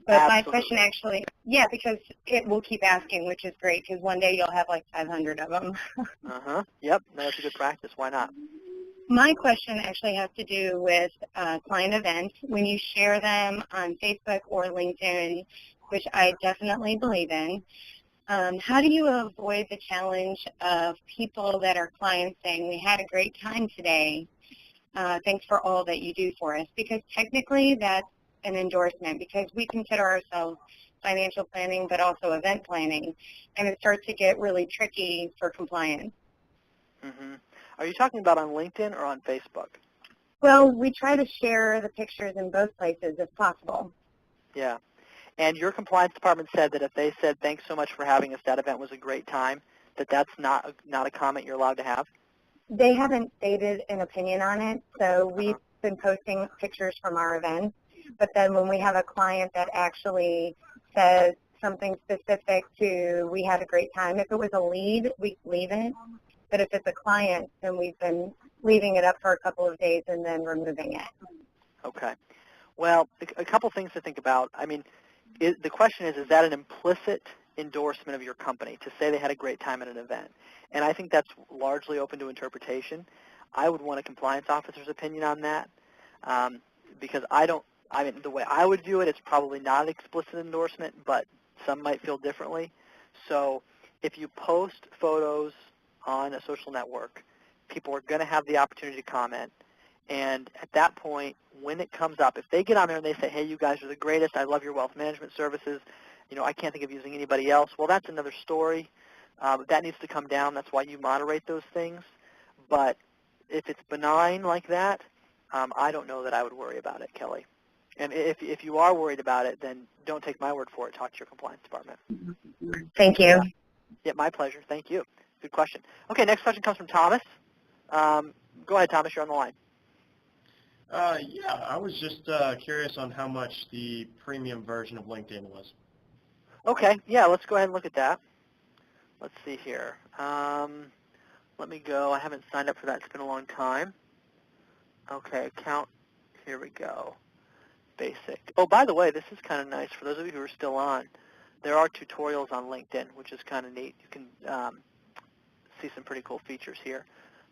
But my Absolutely. question actually, yeah, because it will keep asking, which is great, because one day you'll have like 500 of them. Uh-huh. Yep. No, that's a good practice. Why not? My question actually has to do with client events. When you share them on Facebook or LinkedIn, which I definitely believe in, how do you avoid the challenge of people that are clients saying, we had a great time today, thanks for all that you do for us? Because technically that's an endorsement, because we consider ourselves financial planning but also event planning, and it starts to get really tricky for compliance. Mm-hmm. Are you talking about on LinkedIn or on Facebook? Well, we try to share the pictures in both places if possible. Yeah. And your compliance department said that if they said, thanks so much for having us, that event was a great time, that's not a comment you're allowed to have? They haven't stated an opinion on it, so we've been posting pictures from our events. But then when we have a client that actually says something specific to, we had a great time, if it was a lead, we leave it. But if it's a client, then we've been leaving it up for a couple of days and then removing it. Okay. Well, a couple things to think about. I mean, the question is that an implicit endorsement of your company to say they had a great time at an event? And I think that's largely open to interpretation. I would want a compliance officer's opinion on that because the way I would view it, it's probably not an explicit endorsement, but some might feel differently. So if you post photos on a social network, people are going to have the opportunity to comment. And at that point, when it comes up, if they get on there and they say, hey, you guys are the greatest, I love your wealth management services, I can't think of using anybody else, well, that's another story. That needs to come down. That's why you moderate those things. But if it's benign like that, I don't know that I would worry about it, Kelly. And if you are worried about it, then don't take my word for it. Talk to your compliance department. Thank you. Yeah, my pleasure. Thank you. Good question. Okay, next question comes from Thomas. Go ahead, Thomas. You're on the line. Yeah, I was just curious on how much the premium version of LinkedIn was. Okay, yeah, let's go ahead and look at that. Let's see here. Let me go. I haven't signed up for that. It's been a long time. Okay, account. Here we go. Basic. Oh, by the way, this is kind of nice. For those of you who are still on, there are tutorials on LinkedIn, which is kind of neat. You can see some pretty cool features here.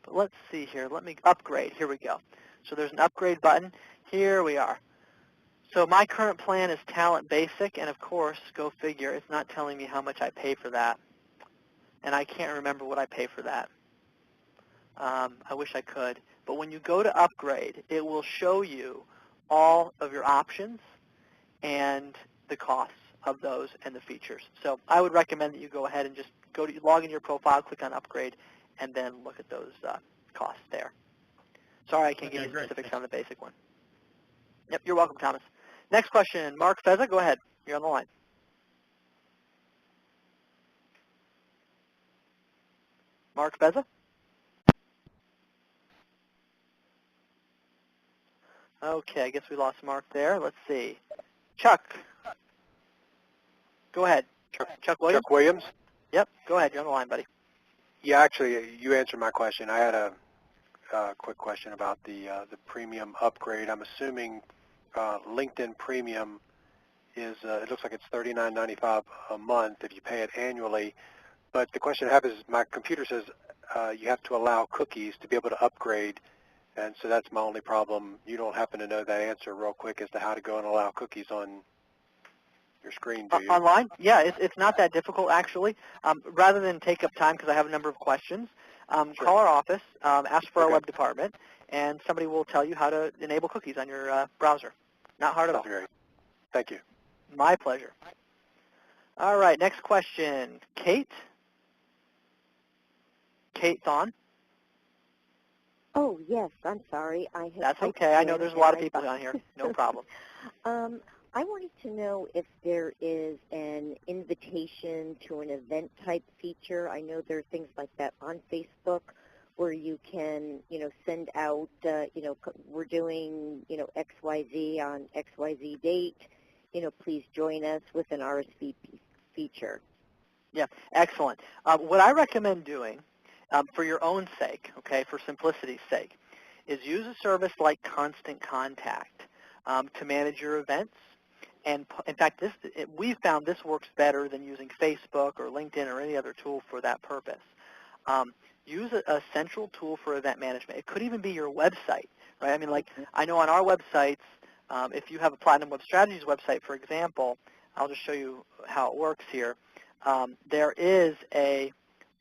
But let's see here. Let me upgrade. Here we go. So there's an upgrade button. Here we are. So my current plan is Talent Basic, and of course, go figure, it's not telling me how much I pay for that. And I can't remember what I pay for that. I wish I could. But when you go to upgrade, it will show you all of your options and the costs of those and the features. So I would recommend that you go ahead and just log in your profile, click on upgrade, and then look at those costs there. Sorry I can't give you specifics on the basic one. Yep, you're welcome, Thomas. Next question, Mark Fezza, go ahead. You're on the line. Mark Fezza? Okay, I guess we lost Mark there. Let's see. Chuck. Go ahead. Chuck Williams? Chuck Williams? Yep, go ahead. You're on the line, buddy. Yeah, actually, you answered my question. I had a quick question about the premium upgrade. I'm assuming LinkedIn Premium is, it looks like it's $39.95 a month if you pay it annually. But the question I have is, my computer says you have to allow cookies to be able to upgrade, and so that's my only problem. You don't happen to know that answer real quick as to how to go and allow cookies on your screen, do you? Online? Yeah, it's not that difficult, actually. Rather than take up time, because I have a number of questions, call our office, ask for our web department, and somebody will tell you how to enable cookies on your browser. Not hard at all. That's great. Thank you. My pleasure. All right, next question. Kate? Kate Thon? Oh, yes, I'm sorry. That's okay. I know there's a lot of people on here. No problem. I wanted to know if there is an invitation to an event-type feature. I know there are things like that on Facebook where you can, send out, we're doing, XYZ on XYZ date. Please join us with an RSVP feature. Yeah, excellent. What I recommend doing for your own sake, okay, for simplicity's sake, is use a service like Constant Contact to manage your events. And in fact, we've found this works better than using Facebook or LinkedIn or any other tool for that purpose. Use a central tool for event management. It could even be your website, right? I mean, like, I know on our websites, if you have a Platinum Web Strategies website, for example, I'll just show you how it works here. There is a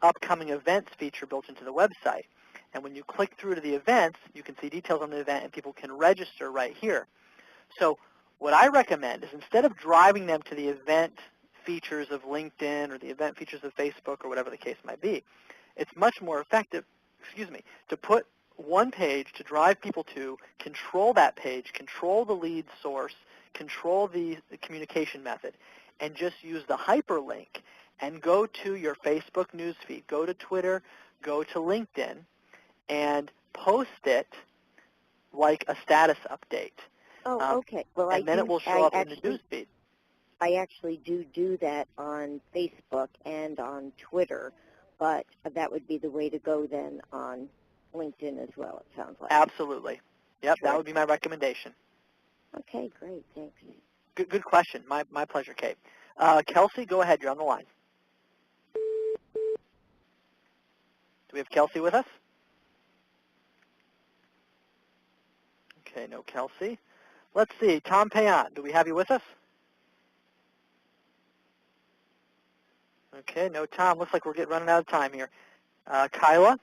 upcoming events feature built into the website. And when you click through to the events, you can see details on the event, and people can register right here. So what I recommend is, instead of driving them to the event features of LinkedIn or the event features of Facebook or whatever the case might be, it's much more effective, to put one page to drive people to, control that page, control the lead source, control the communication method, and just use the hyperlink and go to your Facebook newsfeed, go to Twitter, go to LinkedIn, and post it like a status update. Oh, okay. Well, and then it will show up in the newsfeed. I actually do that on Facebook and on Twitter, but that would be the way to go then on LinkedIn as well, it sounds like. Absolutely. Yep, Sure. that would be my recommendation. Okay, great. Thanks. Good question. My pleasure, Kate. Kelsey, go ahead. You're on the line. Do we have Kelsey with us? Okay, no Kelsey. Let's see. Tom Payan, do we have you with us? Okay, no Tom. Looks like we're running out of time here. Kyla?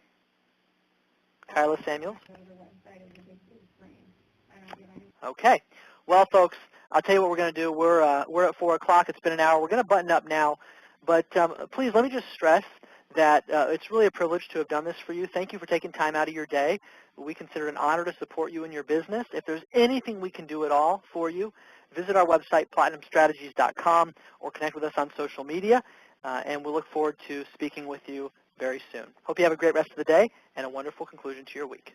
Kyla Samuels? Okay. Well, folks, I'll tell you what we're going to do. We're at 4 o'clock. It's been an hour. We're going to button up now. But please, let me just stress that it's really a privilege to have done this for you. Thank you for taking time out of your day. We consider it an honor to support you in your business. If there's anything we can do at all for you, visit our website, platinumstrategies.com, or connect with us on social media, and we'll look forward to speaking with you very soon. Hope you have a great rest of the day and a wonderful conclusion to your week.